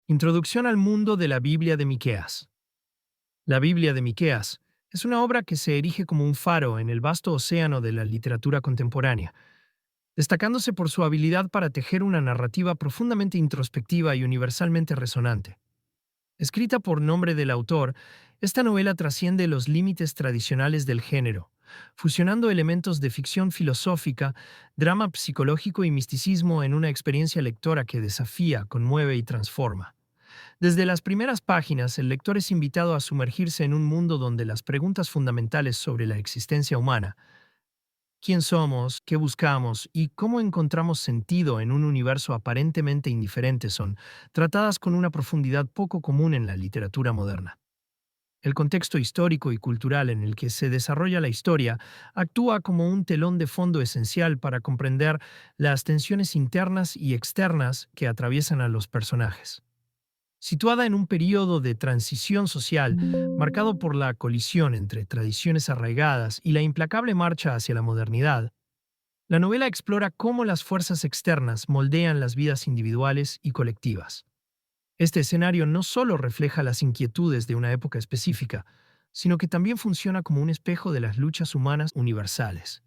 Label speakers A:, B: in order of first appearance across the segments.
A: Introducción al mundo de la Biblia de Miqueas. La Biblia de Miqueas es una obra que se erige como un faro en el vasto océano de la literatura contemporánea, destacándose por su habilidad para tejer una narrativa profundamente introspectiva y universalmente resonante. Escrita por nombre del autor, esta novela trasciende los límites tradicionales del género, fusionando elementos de ficción filosófica, drama psicológico y misticismo en una experiencia lectora que desafía, conmueve y transforma. Desde las primeras páginas, el lector es invitado a sumergirse en un mundo donde las preguntas fundamentales sobre la existencia humana, quién somos, qué buscamos y cómo encontramos sentido en un universo aparentemente indiferente son tratadas con una profundidad poco común en la literatura moderna. El contexto histórico y cultural en el que se desarrolla la historia actúa como un telón de fondo esencial para comprender las tensiones internas y externas que atraviesan a los personajes. Situada en un periodo de transición social marcado por la colisión entre tradiciones arraigadas y la implacable marcha hacia la modernidad, la novela explora cómo las fuerzas externas moldean las vidas individuales y colectivas. Este escenario no solo refleja las inquietudes de una época específica, sino que también funciona como un espejo de las luchas humanas universales.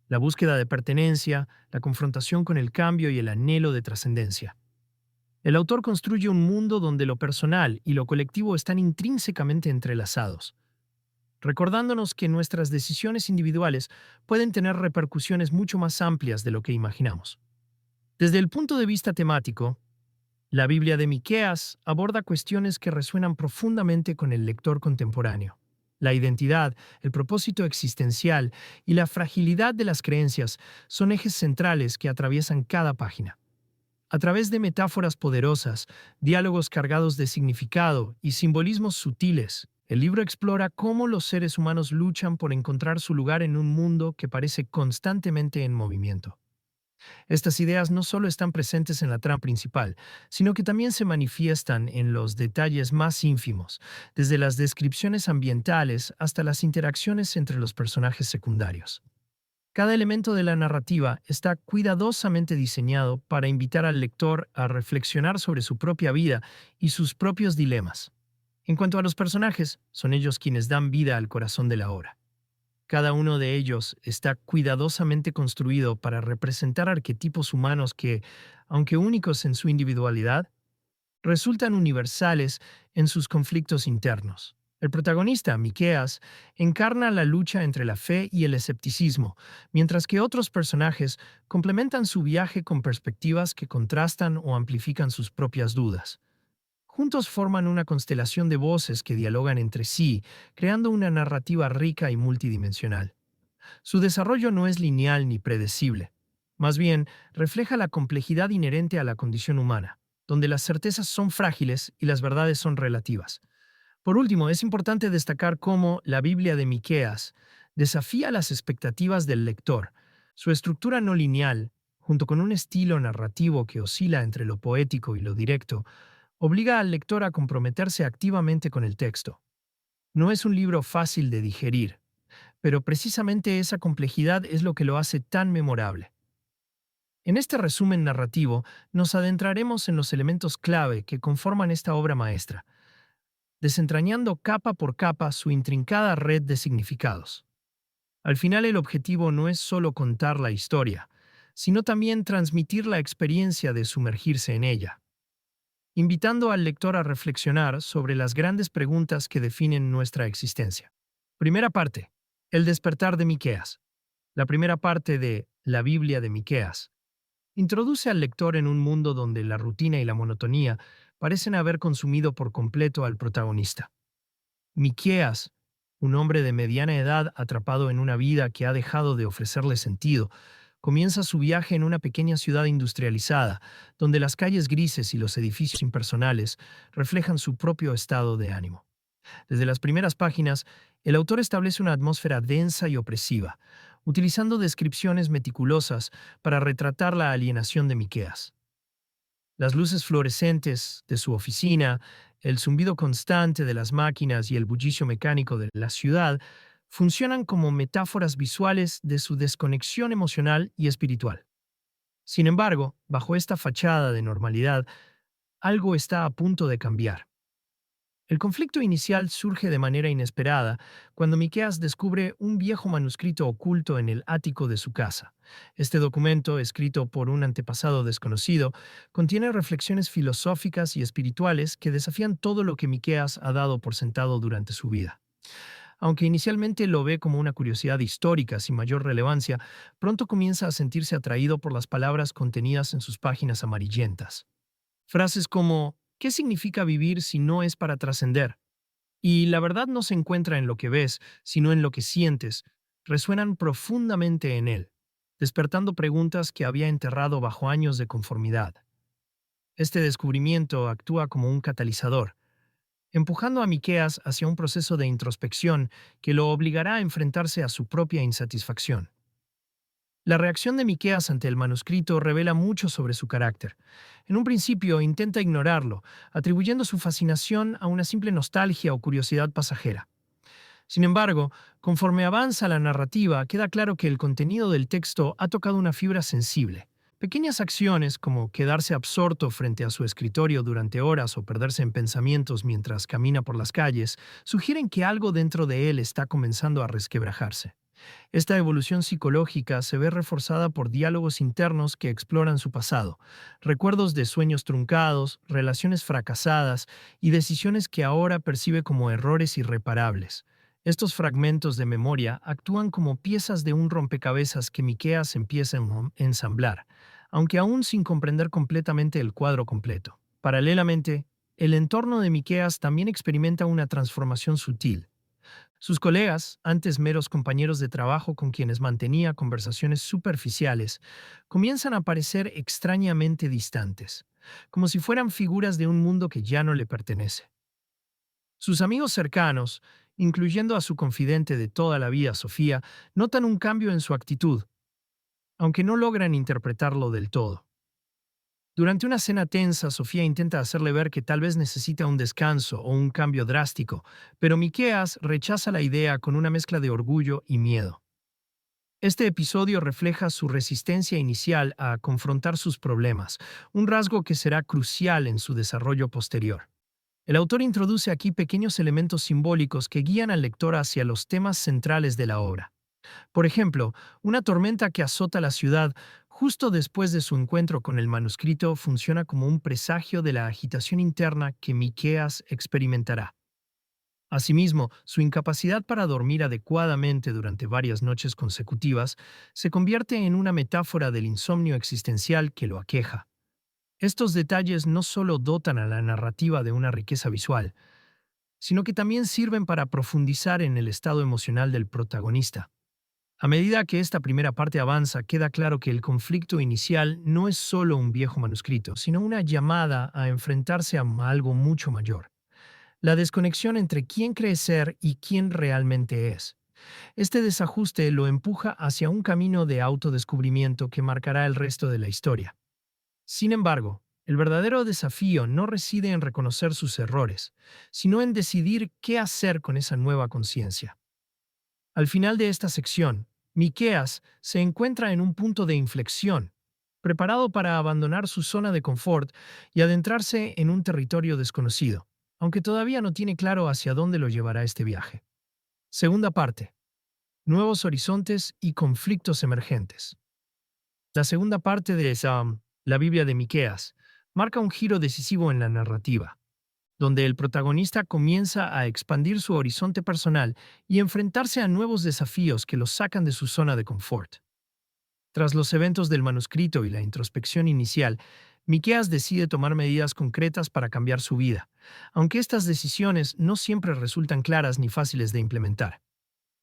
A: La búsqueda de pertenencia, la confrontación con el cambio y el anhelo de trascendencia. El autor construye un mundo donde lo personal y lo colectivo están intrínsecamente entrelazados, recordándonos que nuestras decisiones individuales pueden tener repercusiones mucho más amplias de lo que imaginamos. Desde el punto de vista temático, la Biblia de Miqueas aborda cuestiones que resuenan profundamente con el lector contemporáneo. La identidad, el propósito existencial y la fragilidad de las creencias son ejes centrales que atraviesan cada página. A través de metáforas poderosas, diálogos cargados de significado y simbolismos sutiles, el libro explora cómo los seres humanos luchan por encontrar su lugar en un mundo que parece constantemente en movimiento. Estas ideas no solo están presentes en la trama principal, sino que también se manifiestan en los detalles más ínfimos, desde las descripciones ambientales hasta las interacciones entre los personajes secundarios. Cada elemento de la narrativa está cuidadosamente diseñado para invitar al lector a reflexionar sobre su propia vida y sus propios dilemas. En cuanto a los personajes, son ellos quienes dan vida al corazón de la obra. Cada uno de ellos está cuidadosamente construido para representar arquetipos humanos que, aunque únicos en su individualidad, resultan universales en sus conflictos internos. El protagonista, Miqueas, encarna la lucha entre la fe y el escepticismo, mientras que otros personajes complementan su viaje con perspectivas que contrastan o amplifican sus propias dudas. Juntos forman una constelación de voces que dialogan entre sí, creando una narrativa rica y multidimensional. Su desarrollo no es lineal ni predecible. Más bien, refleja la complejidad inherente a la condición humana, donde las certezas son frágiles y las verdades son relativas. Por último, es importante destacar cómo la Biblia de Miqueas desafía las expectativas del lector. Su estructura no lineal, junto con un estilo narrativo que oscila entre lo poético y lo directo, obliga al lector a comprometerse activamente con el texto. No es un libro fácil de digerir, pero precisamente esa complejidad es lo que lo hace tan memorable. En este resumen narrativo nos adentraremos en los elementos clave que conforman esta obra maestra, desentrañando capa por capa su intrincada red de significados. Al final el objetivo no es solo contar la historia, sino también transmitir la experiencia de sumergirse en ella, invitando al lector a reflexionar sobre las grandes preguntas que definen nuestra existencia. Primera parte. El despertar de Miqueas. La primera parte de La Biblia de Miqueas introduce al lector en un mundo donde la rutina y la monotonía parecen haber consumido por completo al protagonista. Miqueas, un hombre de mediana edad atrapado en una vida que ha dejado de ofrecerle sentido, comienza su viaje en una pequeña ciudad industrializada, donde las calles grises y los edificios impersonales reflejan su propio estado de ánimo. Desde las primeras páginas, el autor establece una atmósfera densa y opresiva, utilizando descripciones meticulosas para retratar la alienación de Miqueas. Las luces fluorescentes de su oficina, el zumbido constante de las máquinas y el bullicio mecánico de la ciudad funcionan como metáforas visuales de su desconexión emocional y espiritual. Sin embargo, bajo esta fachada de normalidad, algo está a punto de cambiar. El conflicto inicial surge de manera inesperada cuando Miqueas descubre un viejo manuscrito oculto en el ático de su casa. Este documento, escrito por un antepasado desconocido, contiene reflexiones filosóficas y espirituales que desafían todo lo que Miqueas ha dado por sentado durante su vida. Aunque inicialmente lo ve como una curiosidad histórica sin mayor relevancia, pronto comienza a sentirse atraído por las palabras contenidas en sus páginas amarillentas. Frases como ¿qué significa vivir si no es para trascender? Y la verdad no se encuentra en lo que ves, sino en lo que sientes, resuenan profundamente en él, despertando preguntas que había enterrado bajo años de conformidad. Este descubrimiento actúa como un catalizador, empujando a Miqueas hacia un proceso de introspección que lo obligará a enfrentarse a su propia insatisfacción. La reacción de Miqueas ante el manuscrito revela mucho sobre su carácter. En un principio intenta ignorarlo, atribuyendo su fascinación a una simple nostalgia o curiosidad pasajera. Sin embargo, conforme avanza la narrativa, queda claro que el contenido del texto ha tocado una fibra sensible. Pequeñas acciones como quedarse absorto frente a su escritorio durante horas o perderse en pensamientos mientras camina por las calles sugieren que algo dentro de él está comenzando a resquebrajarse. Esta evolución psicológica se ve reforzada por diálogos internos que exploran su pasado, recuerdos de sueños truncados, relaciones fracasadas y decisiones que ahora percibe como errores irreparables. Estos fragmentos de memoria actúan como piezas de un rompecabezas que Miqueas empieza a ensamblar, aunque aún sin comprender completamente el cuadro completo. Paralelamente, el entorno de Miqueas también experimenta una transformación sutil. Sus colegas, antes meros compañeros de trabajo con quienes mantenía conversaciones superficiales, comienzan a parecer extrañamente distantes, como si fueran figuras de un mundo que ya no le pertenece. Sus amigos cercanos, incluyendo a su confidente de toda la vida, Sofía, notan un cambio en su actitud, aunque no logran interpretarlo del todo. Durante una cena tensa, Sofía intenta hacerle ver que tal vez necesita un descanso o un cambio drástico, pero Miqueas rechaza la idea con una mezcla de orgullo y miedo. Este episodio refleja su resistencia inicial a confrontar sus problemas, un rasgo que será crucial en su desarrollo posterior. El autor introduce aquí pequeños elementos simbólicos que guían al lector hacia los temas centrales de la obra. Por ejemplo, una tormenta que azota la ciudad justo después de su encuentro con el manuscrito funciona como un presagio de la agitación interna que Miqueas experimentará. Asimismo, su incapacidad para dormir adecuadamente durante varias noches consecutivas se convierte en una metáfora del insomnio existencial que lo aqueja. Estos detalles no solo dotan a la narrativa de una riqueza visual, sino que también sirven para profundizar en el estado emocional del protagonista. A medida que esta primera parte avanza, queda claro que el conflicto inicial no es solo un viejo manuscrito, sino una llamada a enfrentarse a algo mucho mayor. La desconexión entre quién cree ser y quién realmente es. Este desajuste lo empuja hacia un camino de autodescubrimiento que marcará el resto de la historia. Sin embargo, el verdadero desafío no reside en reconocer sus errores, sino en decidir qué hacer con esa nueva conciencia. Al final de esta sección, Miqueas se encuentra en un punto de inflexión, preparado para abandonar su zona de confort y adentrarse en un territorio desconocido, aunque todavía no tiene claro hacia dónde lo llevará este viaje. Segunda parte. Nuevos horizontes y conflictos emergentes. La segunda parte de la Biblia de Miqueas marca un giro decisivo en la narrativa, donde el protagonista comienza a expandir su horizonte personal y enfrentarse a nuevos desafíos que lo sacan de su zona de confort. Tras los eventos del manuscrito y la introspección inicial, Miqueas decide tomar medidas concretas para cambiar su vida, aunque estas decisiones no siempre resultan claras ni fáciles de implementar.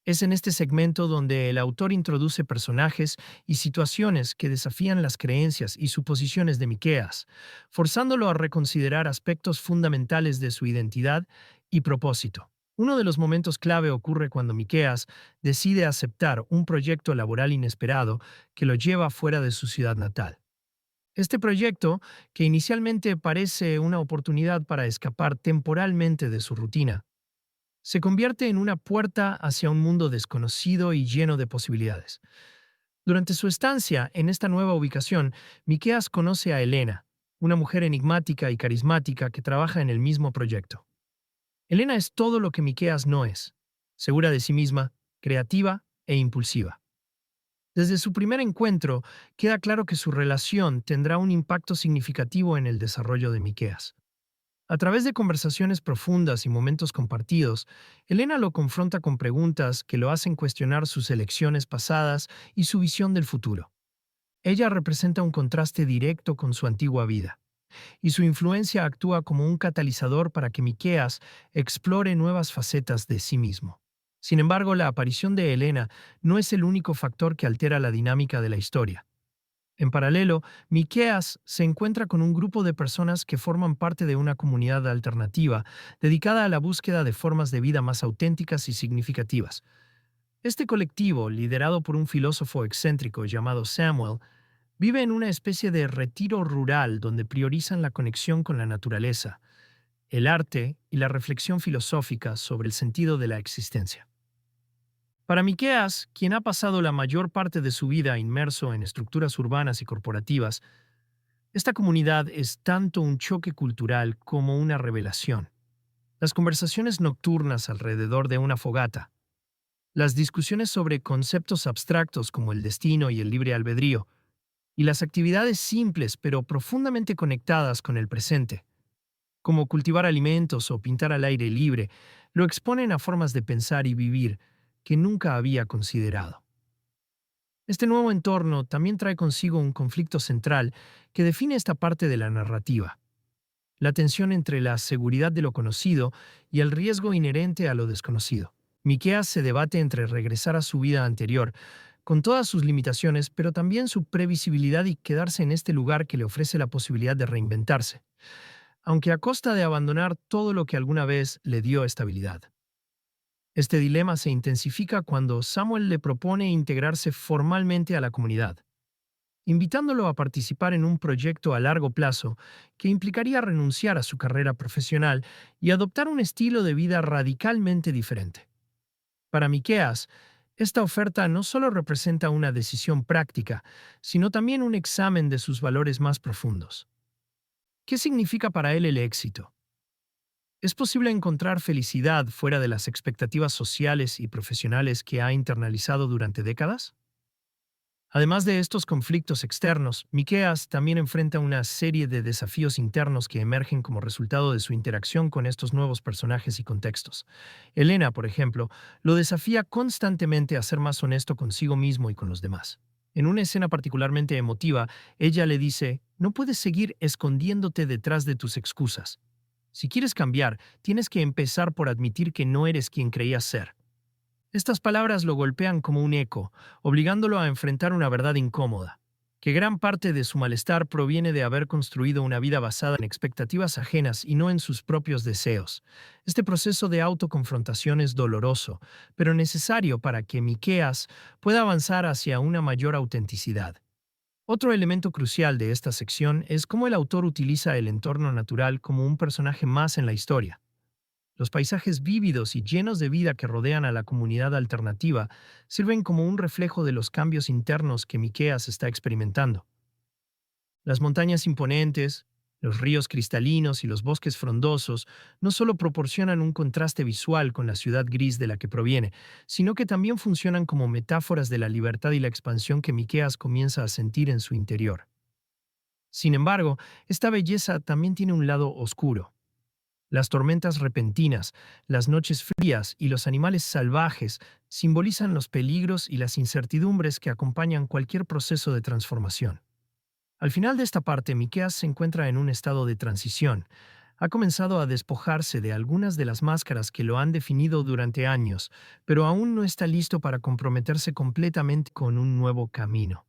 A: Es en este segmento donde el autor introduce personajes y situaciones que desafían las creencias y suposiciones de Miqueas, forzándolo a reconsiderar aspectos fundamentales de su identidad y propósito. Uno de los momentos clave ocurre cuando Miqueas decide aceptar un proyecto laboral inesperado que lo lleva fuera de su ciudad natal. Este proyecto, que inicialmente parece una oportunidad para escapar temporalmente de su rutina, se convierte en una puerta hacia un mundo desconocido y lleno de posibilidades. Durante su estancia en esta nueva ubicación, Miqueas conoce a Helena, una mujer enigmática y carismática que trabaja en el mismo proyecto. Elena es todo lo que Miqueas no es, segura de sí misma, creativa e impulsiva. Desde su primer encuentro, queda claro que su relación tendrá un impacto significativo en el desarrollo de Miqueas. A través de conversaciones profundas y momentos compartidos, Elena lo confronta con preguntas que lo hacen cuestionar sus elecciones pasadas y su visión del futuro. Ella representa un contraste directo con su antigua vida, y su influencia actúa como un catalizador para que Miqueas explore nuevas facetas de sí mismo. Sin embargo, la aparición de Elena no es el único factor que altera la dinámica de la historia. En paralelo, Miqueas se encuentra con un grupo de personas que forman parte de una comunidad alternativa dedicada a la búsqueda de formas de vida más auténticas y significativas. Este colectivo, liderado por un filósofo excéntrico llamado Samuel, vive en una especie de retiro rural donde priorizan la conexión con la naturaleza, el arte y la reflexión filosófica sobre el sentido de la existencia. Para Miqueas, quien ha pasado la mayor parte de su vida inmerso en estructuras urbanas y corporativas, esta comunidad es tanto un choque cultural como una revelación. Las conversaciones nocturnas alrededor de una fogata, las discusiones sobre conceptos abstractos como el destino y el libre albedrío, y las actividades simples pero profundamente conectadas con el presente, como cultivar alimentos o pintar al aire libre, lo exponen a formas de pensar y vivir que nunca había considerado. Este nuevo entorno también trae consigo un conflicto central que define esta parte de la narrativa: la tensión entre la seguridad de lo conocido y el riesgo inherente a lo desconocido. Miqueas se debate entre regresar a su vida anterior, con todas sus limitaciones, pero también su previsibilidad, y quedarse en este lugar que le ofrece la posibilidad de reinventarse, aunque a costa de abandonar todo lo que alguna vez le dio estabilidad. Este dilema se intensifica cuando Samuel le propone integrarse formalmente a la comunidad, invitándolo a participar en un proyecto a largo plazo que implicaría renunciar a su carrera profesional y adoptar un estilo de vida radicalmente diferente. Para Miqueas, esta oferta no solo representa una decisión práctica, sino también un examen de sus valores más profundos. ¿Qué significa para él el éxito? ¿Es posible encontrar felicidad fuera de las expectativas sociales y profesionales que ha internalizado durante décadas? Además de estos conflictos externos, Miqueas también enfrenta una serie de desafíos internos que emergen como resultado de su interacción con estos nuevos personajes y contextos. Elena, por ejemplo, lo desafía constantemente a ser más honesto consigo mismo y con los demás. En una escena particularmente emotiva, ella le dice: "No puedes seguir escondiéndote detrás de tus excusas. Si quieres cambiar, tienes que empezar por admitir que no eres quien creías ser". Estas palabras lo golpean como un eco, obligándolo a enfrentar una verdad incómoda: que gran parte de su malestar proviene de haber construido una vida basada en expectativas ajenas y no en sus propios deseos. Este proceso de autoconfrontación es doloroso, pero necesario para que Miqueas pueda avanzar hacia una mayor autenticidad. Otro elemento crucial de esta sección es cómo el autor utiliza el entorno natural como un personaje más en la historia. Los paisajes vívidos y llenos de vida que rodean a la comunidad alternativa sirven como un reflejo de los cambios internos que Miqueas está experimentando. Las montañas imponentes, los ríos cristalinos y los bosques frondosos no solo proporcionan un contraste visual con la ciudad gris de la que proviene, sino que también funcionan como metáforas de la libertad y la expansión que Miqueas comienza a sentir en su interior. Sin embargo, esta belleza también tiene un lado oscuro. Las tormentas repentinas, las noches frías y los animales salvajes simbolizan los peligros y las incertidumbres que acompañan cualquier proceso de transformación. Al final de esta parte, Miqueas se encuentra en un estado de transición. Ha comenzado a despojarse de algunas de las máscaras que lo han definido durante años, pero aún no está listo para comprometerse completamente con un nuevo camino.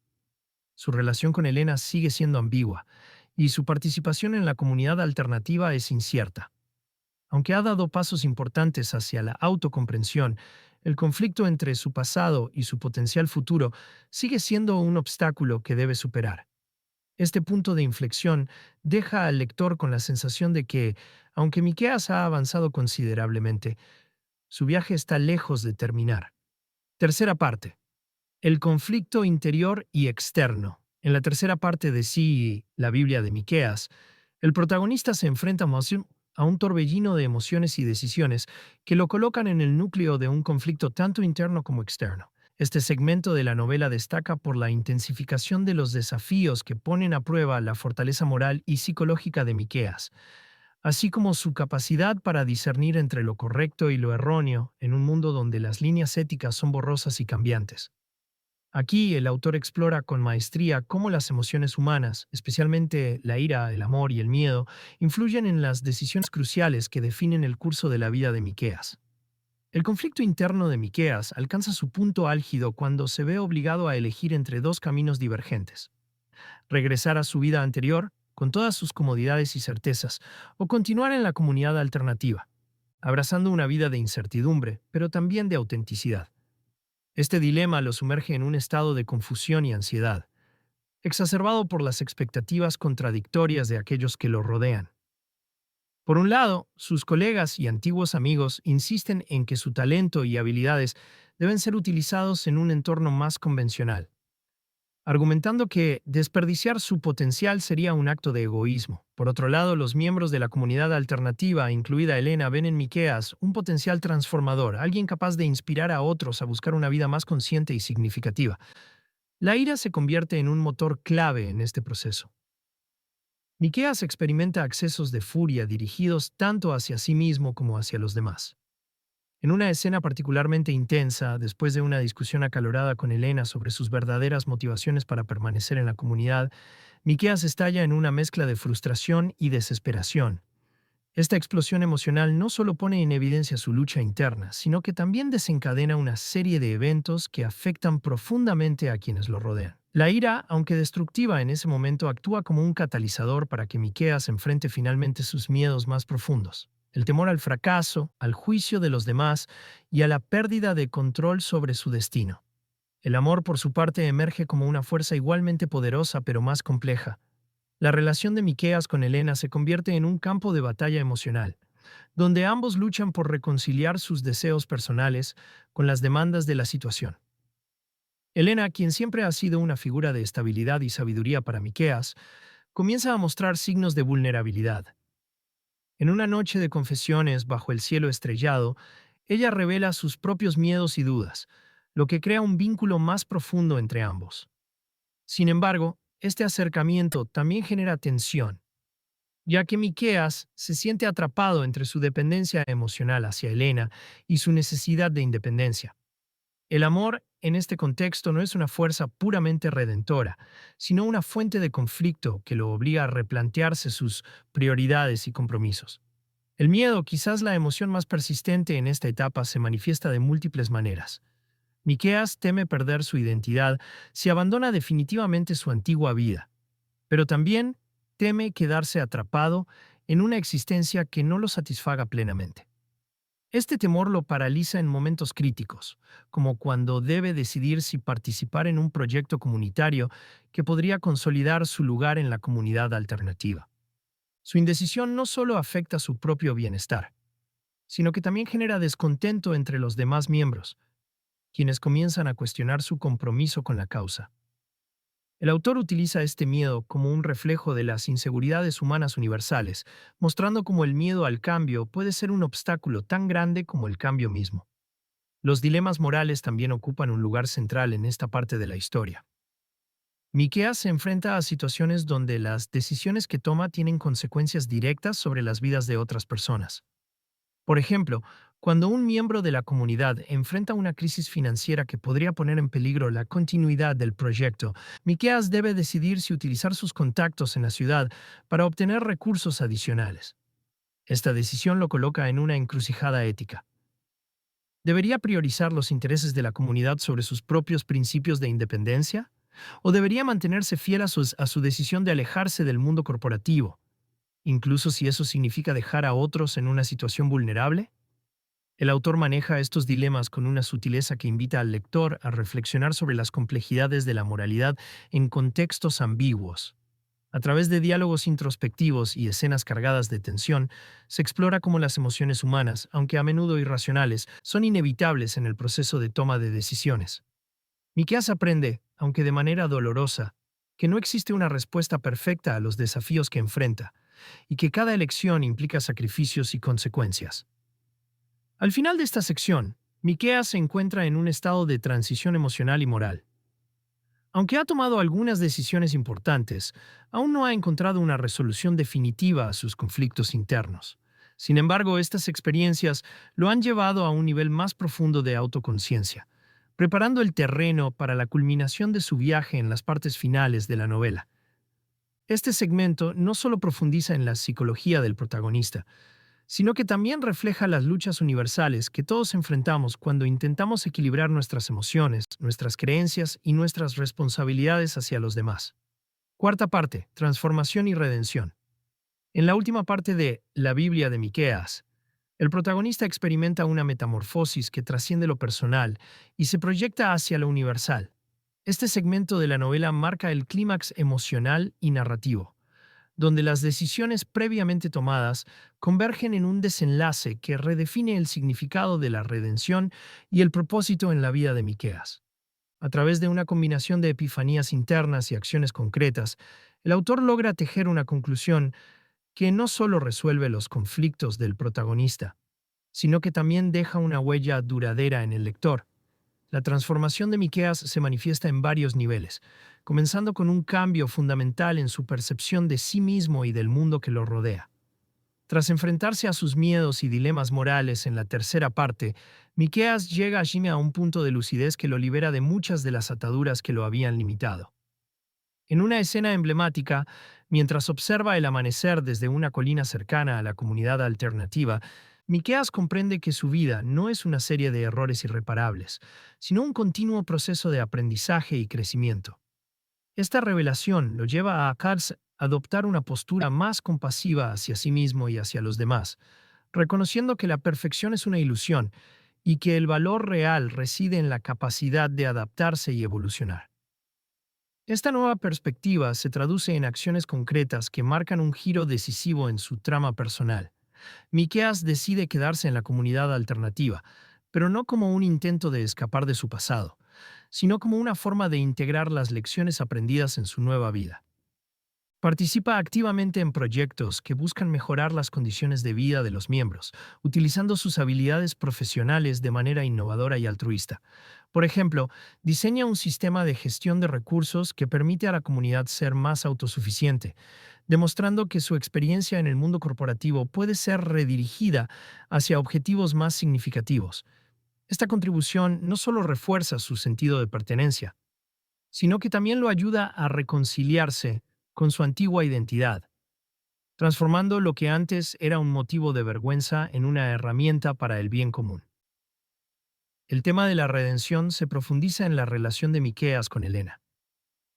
A: Su relación con Elena sigue siendo ambigua, y su participación en la comunidad alternativa es incierta. Aunque ha dado pasos importantes hacia la autocomprensión, el conflicto entre su pasado y su potencial futuro sigue siendo un obstáculo que debe superar. Este punto de inflexión deja al lector con la sensación de que, aunque Miqueas ha avanzado considerablemente, su viaje está lejos de terminar. Tercera parte: el conflicto interior y externo. En la tercera parte de Sí, la Biblia de Miqueas, el protagonista se enfrenta a un torbellino de emociones y decisiones que lo colocan en el núcleo de un conflicto tanto interno como externo. Este segmento de la novela destaca por la intensificación de los desafíos que ponen a prueba la fortaleza moral y psicológica de Miqueas, así como su capacidad para discernir entre lo correcto y lo erróneo en un mundo donde las líneas éticas son borrosas y cambiantes. Aquí el autor explora con maestría cómo las emociones humanas, especialmente la ira, el amor y el miedo, influyen en las decisiones cruciales que definen el curso de la vida de Miqueas. El conflicto interno de Miqueas alcanza su punto álgido cuando se ve obligado a elegir entre dos caminos divergentes: regresar a su vida anterior, con todas sus comodidades y certezas, o continuar en la comunidad alternativa, abrazando una vida de incertidumbre, pero también de autenticidad. Este dilema lo sumerge en un estado de confusión y ansiedad, exacerbado por las expectativas contradictorias de aquellos que lo rodean. Por un lado, sus colegas y antiguos amigos insisten en que su talento y habilidades deben ser utilizados en un entorno más convencional, argumentando que desperdiciar su potencial sería un acto de egoísmo. Por otro lado, los miembros de la comunidad alternativa, incluida Elena, ven en Miqueas un potencial transformador, alguien capaz de inspirar a otros a buscar una vida más consciente y significativa. La ira se convierte en un motor clave en este proceso. Miqueas experimenta accesos de furia dirigidos tanto hacia sí mismo como hacia los demás. En una escena particularmente intensa, después de una discusión acalorada con Elena sobre sus verdaderas motivaciones para permanecer en la comunidad, Miqueas estalla en una mezcla de frustración y desesperación. Esta explosión emocional no solo pone en evidencia su lucha interna, sino que también desencadena una serie de eventos que afectan profundamente a quienes lo rodean. La ira, aunque destructiva en ese momento, actúa como un catalizador para que Miqueas enfrente finalmente sus miedos más profundos: el temor al fracaso, al juicio de los demás y a la pérdida de control sobre su destino. El amor, por su parte, emerge como una fuerza igualmente poderosa pero más compleja. La relación de Miqueas con Helena se convierte en un campo de batalla emocional, donde ambos luchan por reconciliar sus deseos personales con las demandas de la situación. Helena, quien siempre ha sido una figura de estabilidad y sabiduría para Miqueas, comienza a mostrar signos de vulnerabilidad. En una noche de confesiones bajo el cielo estrellado, ella revela sus propios miedos y dudas, lo que crea un vínculo más profundo entre ambos. Sin embargo, este acercamiento también genera tensión, ya que Miqueas se siente atrapado entre su dependencia emocional hacia Helena y su necesidad de independencia. El amor, en este contexto, no es una fuerza puramente redentora, sino una fuente de conflicto que lo obliga a replantearse sus prioridades y compromisos. El miedo, quizás la emoción más persistente en esta etapa, se manifiesta de múltiples maneras. Miqueas teme perder su identidad si abandona definitivamente su antigua vida, pero también teme quedarse atrapado en una existencia que no lo satisfaga plenamente. Este temor lo paraliza en momentos críticos, como cuando debe decidir si participar en un proyecto comunitario que podría consolidar su lugar en la comunidad alternativa. Su indecisión no solo afecta su propio bienestar, sino que también genera descontento entre los demás miembros, quienes comienzan a cuestionar su compromiso con la causa. El autor utiliza este miedo como un reflejo de las inseguridades humanas universales, mostrando cómo el miedo al cambio puede ser un obstáculo tan grande como el cambio mismo. Los dilemas morales también ocupan un lugar central en esta parte de la historia. Miqueas se enfrenta a situaciones donde las decisiones que toma tienen consecuencias directas sobre las vidas de otras personas. Por ejemplo, cuando un miembro de la comunidad enfrenta una crisis financiera que podría poner en peligro la continuidad del proyecto, Miqueas debe decidir si utilizar sus contactos en la ciudad para obtener recursos adicionales. Esta decisión lo coloca en una encrucijada ética. ¿Debería priorizar los intereses de la comunidad sobre sus propios principios de independencia? ¿O debería mantenerse fiel a su decisión de alejarse del mundo corporativo, incluso si eso significa dejar a otros en una situación vulnerable? El autor maneja estos dilemas con una sutileza que invita al lector a reflexionar sobre las complejidades de la moralidad en contextos ambiguos. A través de diálogos introspectivos y escenas cargadas de tensión, se explora cómo las emociones humanas, aunque a menudo irracionales, son inevitables en el proceso de toma de decisiones. Miqueas aprende, aunque de manera dolorosa, que no existe una respuesta perfecta a los desafíos que enfrenta, y que cada elección implica sacrificios y consecuencias. Al final de esta sección, Miqueas se encuentra en un estado de transición emocional y moral. Aunque ha tomado algunas decisiones importantes, aún no ha encontrado una resolución definitiva a sus conflictos internos. Sin embargo, estas experiencias lo han llevado a un nivel más profundo de autoconciencia, preparando el terreno para la culminación de su viaje en las partes finales de la novela. Este segmento no solo profundiza en la psicología del protagonista, sino que también refleja las luchas universales que todos enfrentamos cuando intentamos equilibrar nuestras emociones, nuestras creencias y nuestras responsabilidades hacia los demás. Cuarta parte, transformación y redención. En la última parte de La Biblia de Miqueas, el protagonista experimenta una metamorfosis que trasciende lo personal y se proyecta hacia lo universal. Este segmento de la novela marca el clímax emocional y narrativo, donde las decisiones previamente tomadas convergen en un desenlace que redefine el significado de la redención y el propósito en la vida de Miqueas. A través de una combinación de epifanías internas y acciones concretas, el autor logra tejer una conclusión que no solo resuelve los conflictos del protagonista, sino que también deja una huella duradera en el lector. La transformación de Miqueas se manifiesta en varios niveles, comenzando con un cambio fundamental en su percepción de sí mismo y del mundo que lo rodea. Tras enfrentarse a sus miedos y dilemas morales en la tercera parte, Miqueas llega allí a un punto de lucidez que lo libera de muchas de las ataduras que lo habían limitado. En una escena emblemática, mientras observa el amanecer desde una colina cercana a la comunidad alternativa, Miqueas comprende que su vida no es una serie de errores irreparables, sino un continuo proceso de aprendizaje y crecimiento. Esta revelación lo lleva a Katz a adoptar una postura más compasiva hacia sí mismo y hacia los demás, reconociendo que la perfección es una ilusión y que el valor real reside en la capacidad de adaptarse y evolucionar. Esta nueva perspectiva se traduce en acciones concretas que marcan un giro decisivo en su trama personal. Miqueas decide quedarse en la comunidad alternativa, pero no como un intento de escapar de su pasado, sino como una forma de integrar las lecciones aprendidas en su nueva vida. Participa activamente en proyectos que buscan mejorar las condiciones de vida de los miembros, utilizando sus habilidades profesionales de manera innovadora y altruista. Por ejemplo, diseña un sistema de gestión de recursos que permite a la comunidad ser más autosuficiente, demostrando que su experiencia en el mundo corporativo puede ser redirigida hacia objetivos más significativos. Esta contribución no solo refuerza su sentido de pertenencia, sino que también lo ayuda a reconciliarse con su antigua identidad, transformando lo que antes era un motivo de vergüenza en una herramienta para el bien común. El tema de la redención se profundiza en la relación de Miqueas con Helena.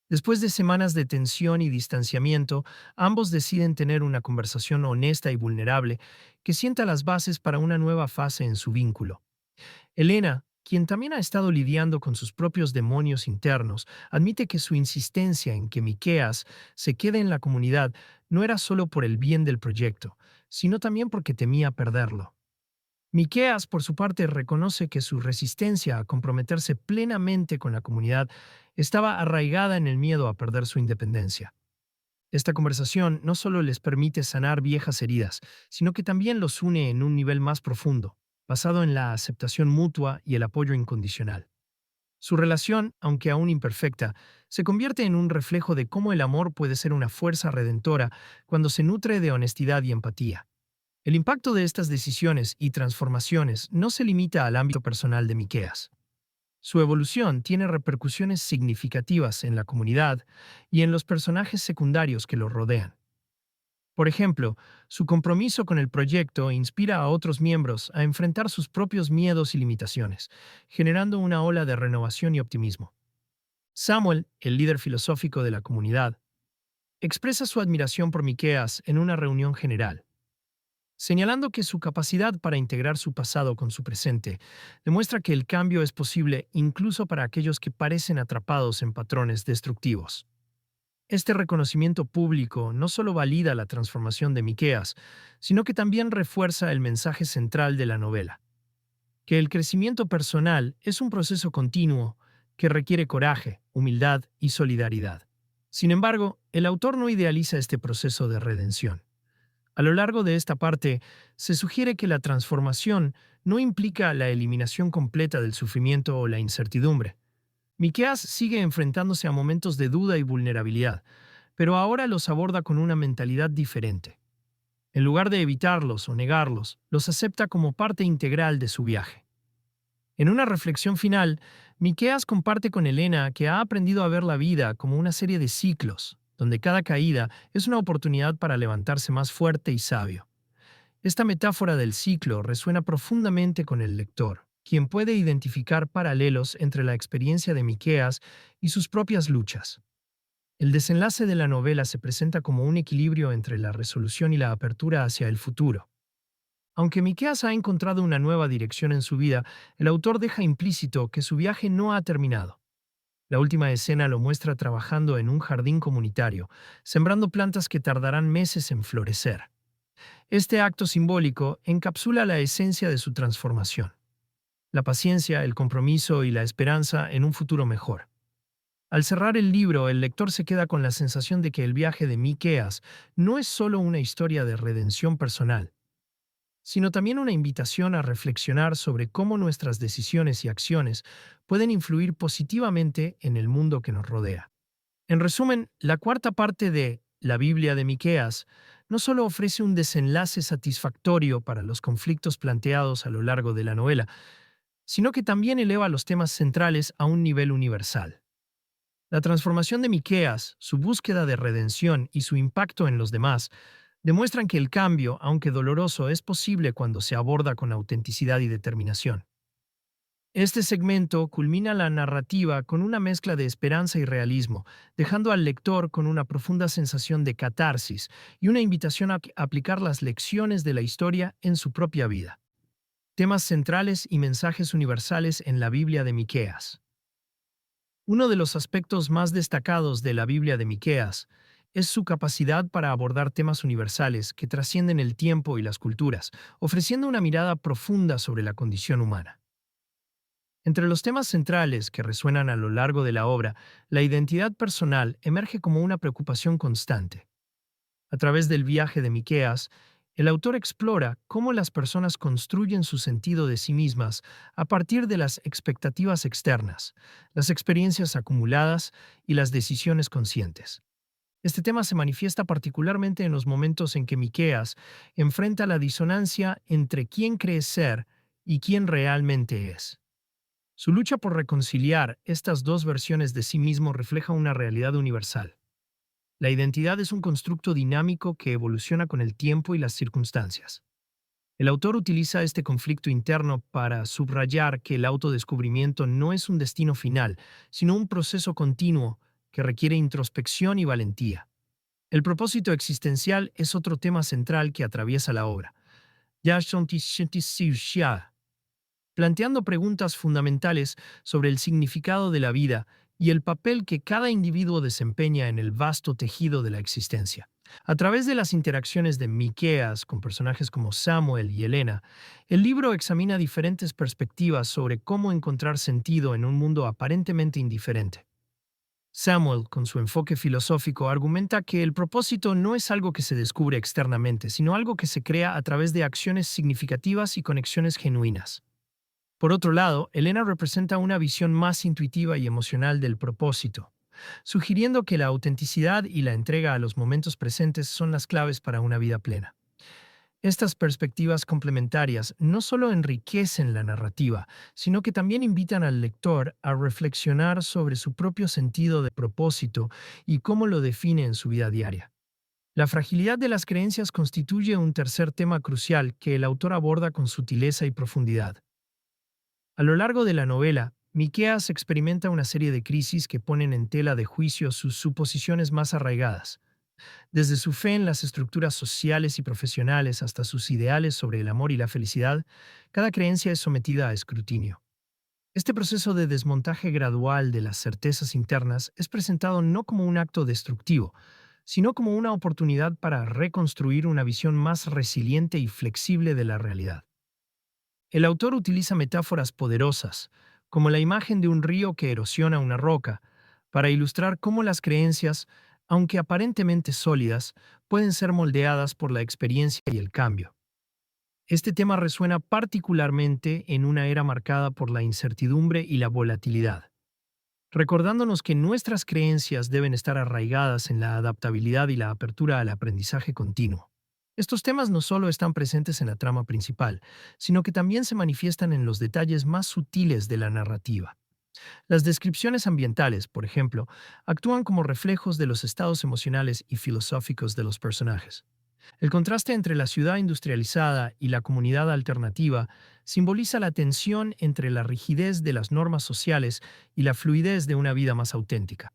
A: Después de semanas de tensión y distanciamiento, ambos deciden tener una conversación honesta y vulnerable que sienta las bases para una nueva fase en su vínculo. Helena, quien también ha estado lidiando con sus propios demonios internos, admite que su insistencia en que Miqueas se quede en la comunidad no era solo por el bien del proyecto, sino también porque temía perderlo. Miqueas, por su parte, reconoce que su resistencia a comprometerse plenamente con la comunidad estaba arraigada en el miedo a perder su independencia. Esta conversación no solo les permite sanar viejas heridas, sino que también los une en un nivel más profundo, basado en la aceptación mutua y el apoyo incondicional. Su relación, aunque aún imperfecta, se convierte en un reflejo de cómo el amor puede ser una fuerza redentora cuando se nutre de honestidad y empatía. El impacto de estas decisiones y transformaciones no se limita al ámbito personal de Miqueas. Su evolución tiene repercusiones significativas en la comunidad y en los personajes secundarios que lo rodean. Por ejemplo, su compromiso con el proyecto inspira a otros miembros a enfrentar sus propios miedos y limitaciones, generando una ola de renovación y optimismo. Samuel, el líder filosófico de la comunidad, expresa su admiración por Miqueas en una reunión general, señalando que su capacidad para integrar su pasado con su presente demuestra que el cambio es posible incluso para aquellos que parecen atrapados en patrones destructivos. Este reconocimiento público no solo valida la transformación de Miqueas, sino que también refuerza el mensaje central de la novela, que el crecimiento personal es un proceso continuo que requiere coraje, humildad y solidaridad. Sin embargo, el autor no idealiza este proceso de redención. A lo largo de esta parte, se sugiere que la transformación no implica la eliminación completa del sufrimiento o la incertidumbre. Miqueas sigue enfrentándose a momentos de duda y vulnerabilidad, pero ahora los aborda con una mentalidad diferente. En lugar de evitarlos o negarlos, los acepta como parte integral de su viaje. En una reflexión final, Miqueas comparte con Helena que ha aprendido a ver la vida como una serie de ciclos, donde cada caída es una oportunidad para levantarse más fuerte y sabio. Esta metáfora del ciclo resuena profundamente con el lector, quien puede identificar paralelos entre la experiencia de Miqueas y sus propias luchas. El desenlace de la novela se presenta como un equilibrio entre la resolución y la apertura hacia el futuro. Aunque Miqueas ha encontrado una nueva dirección en su vida, el autor deja implícito que su viaje no ha terminado. La última escena lo muestra trabajando en un jardín comunitario, sembrando plantas que tardarán meses en florecer. Este acto simbólico encapsula la esencia de su transformación: la paciencia, el compromiso y la esperanza en un futuro mejor. Al cerrar el libro, el lector se queda con la sensación de que el viaje de Miqueas no es solo una historia de redención personal, sino también una invitación a reflexionar sobre cómo nuestras decisiones y acciones pueden influir positivamente en el mundo que nos rodea. En resumen, la cuarta parte de La Biblia de Miqueas no solo ofrece un desenlace satisfactorio para los conflictos planteados a lo largo de la novela, sino que también eleva los temas centrales a un nivel universal. La transformación de Miqueas, su búsqueda de redención y su impacto en los demás demuestran que el cambio, aunque doloroso, es posible cuando se aborda con autenticidad y determinación. Este segmento culmina la narrativa con una mezcla de esperanza y realismo, dejando al lector con una profunda sensación de catarsis y una invitación a aplicar las lecciones de la historia en su propia vida. Temas centrales y mensajes universales en la Biblia de Miqueas. Uno de los aspectos más destacados de la Biblia de Miqueas es su capacidad para abordar temas universales que trascienden el tiempo y las culturas, ofreciendo una mirada profunda sobre la condición humana. Entre los temas centrales que resuenan a lo largo de la obra, la identidad personal emerge como una preocupación constante. A través del viaje de Miqueas, el autor explora cómo las personas construyen su sentido de sí mismas a partir de las expectativas externas, las experiencias acumuladas y las decisiones conscientes. Este tema se manifiesta particularmente en los momentos en que Miqueas enfrenta la disonancia entre quién cree ser y quién realmente es. Su lucha por reconciliar estas dos versiones de sí mismo refleja una realidad universal. La identidad es un constructo dinámico que evoluciona con el tiempo y las circunstancias. El autor utiliza este conflicto interno para subrayar que el autodescubrimiento no es un destino final, sino un proceso continuo que requiere introspección y valentía. El propósito existencial es otro tema central que atraviesa la obra, planteando preguntas fundamentales sobre el significado de la vida y el papel que cada individuo desempeña en el vasto tejido de la existencia. A través de las interacciones de Miqueas con personajes como Samuel y Helena, el libro examina diferentes perspectivas sobre cómo encontrar sentido en un mundo aparentemente indiferente. Samuel, con su enfoque filosófico, argumenta que el propósito no es algo que se descubre externamente, sino algo que se crea a través de acciones significativas y conexiones genuinas. Por otro lado, Elena representa una visión más intuitiva y emocional del propósito, sugiriendo que la autenticidad y la entrega a los momentos presentes son las claves para una vida plena. Estas perspectivas complementarias no solo enriquecen la narrativa, sino que también invitan al lector a reflexionar sobre su propio sentido de propósito y cómo lo define en su vida diaria. La fragilidad de las creencias constituye un tercer tema crucial que el autor aborda con sutileza y profundidad. A lo largo de la novela, Miqueas experimenta una serie de crisis que ponen en tela de juicio sus suposiciones más arraigadas. Desde su fe en las estructuras sociales y profesionales hasta sus ideales sobre el amor y la felicidad, cada creencia es sometida a escrutinio. Este proceso de desmontaje gradual de las certezas internas es presentado no como un acto destructivo, sino como una oportunidad para reconstruir una visión más resiliente y flexible de la realidad. El autor utiliza metáforas poderosas, como la imagen de un río que erosiona una roca, para ilustrar cómo las creencias, aunque aparentemente sólidas, pueden ser moldeadas por la experiencia y el cambio. Este tema resuena particularmente en una era marcada por la incertidumbre y la volatilidad, recordándonos que nuestras creencias deben estar arraigadas en la adaptabilidad y la apertura al aprendizaje continuo. Estos temas no solo están presentes en la trama principal, sino que también se manifiestan en los detalles más sutiles de la narrativa. Las descripciones ambientales, por ejemplo, actúan como reflejos de los estados emocionales y filosóficos de los personajes. El contraste entre la ciudad industrializada y la comunidad alternativa simboliza la tensión entre la rigidez de las normas sociales y la fluidez de una vida más auténtica.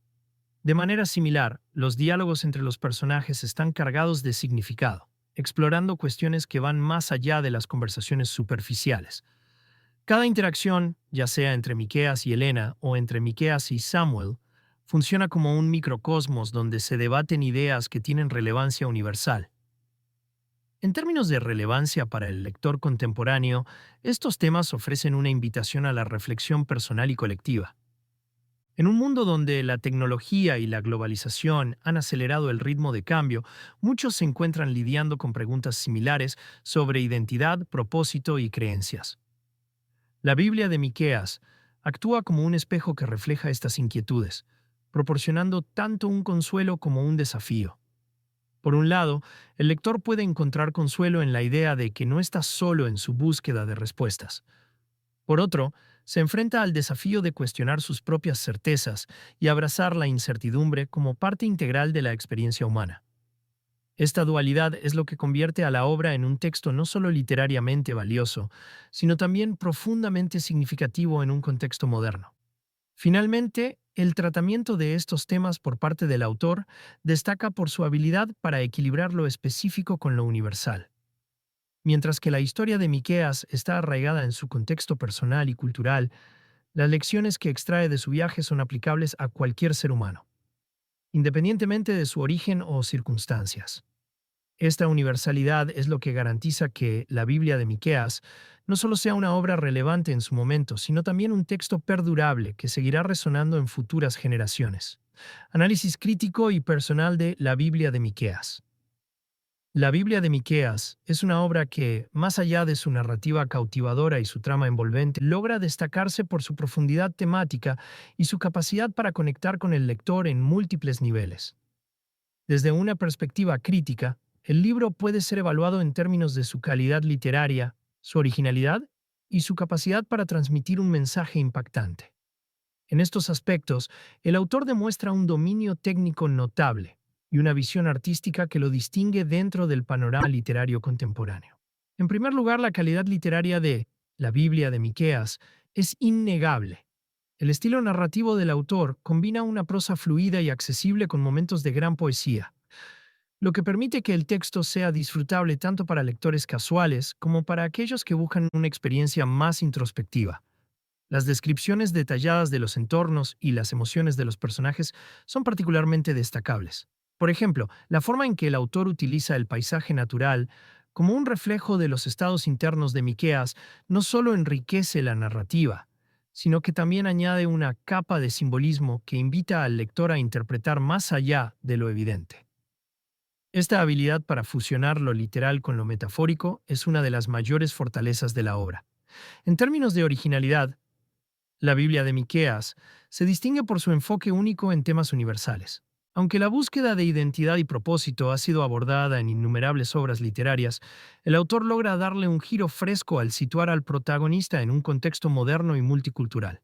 A: De manera similar, los diálogos entre los personajes están cargados de significado, explorando cuestiones que van más allá de las conversaciones superficiales. Cada interacción, ya sea entre Miqueas y Helena o entre Miqueas y Samuel, funciona como un microcosmos donde se debaten ideas que tienen relevancia universal. En términos de relevancia para el lector contemporáneo, estos temas ofrecen una invitación a la reflexión personal y colectiva. En un mundo donde la tecnología y la globalización han acelerado el ritmo de cambio, muchos se encuentran lidiando con preguntas similares sobre identidad, propósito y creencias. La Biblia de Miqueas actúa como un espejo que refleja estas inquietudes, proporcionando tanto un consuelo como un desafío. Por un lado, el lector puede encontrar consuelo en la idea de que no está solo en su búsqueda de respuestas. Por otro, se enfrenta al desafío de cuestionar sus propias certezas y abrazar la incertidumbre como parte integral de la experiencia humana. Esta dualidad es lo que convierte a la obra en un texto no solo literariamente valioso, sino también profundamente significativo en un contexto moderno. Finalmente, el tratamiento de estos temas por parte del autor destaca por su habilidad para equilibrar lo específico con lo universal. Mientras que la historia de Miqueas está arraigada en su contexto personal y cultural, las lecciones que extrae de su viaje son aplicables a cualquier ser humano, independientemente de su origen o circunstancias. Esta universalidad es lo que garantiza que la Biblia de Miqueas no solo sea una obra relevante en su momento, sino también un texto perdurable que seguirá resonando en futuras generaciones. Análisis crítico y personal de la Biblia de Miqueas. La Biblia de Miqueas es una obra que, más allá de su narrativa cautivadora y su trama envolvente, logra destacarse por su profundidad temática y su capacidad para conectar con el lector en múltiples niveles. Desde una perspectiva crítica, el libro puede ser evaluado en términos de su calidad literaria, su originalidad y su capacidad para transmitir un mensaje impactante. En estos aspectos, el autor demuestra un dominio técnico notable y una visión artística que lo distingue dentro del panorama literario contemporáneo. En primer lugar, la calidad literaria de la Biblia de Miqueas es innegable. El estilo narrativo del autor combina una prosa fluida y accesible con momentos de gran poesía, lo que permite que el texto sea disfrutable tanto para lectores casuales como para aquellos que buscan una experiencia más introspectiva. Las descripciones detalladas de los entornos y las emociones de los personajes son particularmente destacables. Por ejemplo, la forma en que el autor utiliza el paisaje natural como un reflejo de los estados internos de Miqueas no solo enriquece la narrativa, sino que también añade una capa de simbolismo que invita al lector a interpretar más allá de lo evidente. Esta habilidad para fusionar lo literal con lo metafórico es una de las mayores fortalezas de la obra. En términos de originalidad, la Biblia de Miqueas se distingue por su enfoque único en temas universales. Aunque la búsqueda de identidad y propósito ha sido abordada en innumerables obras literarias, el autor logra darle un giro fresco al situar al protagonista en un contexto moderno y multicultural.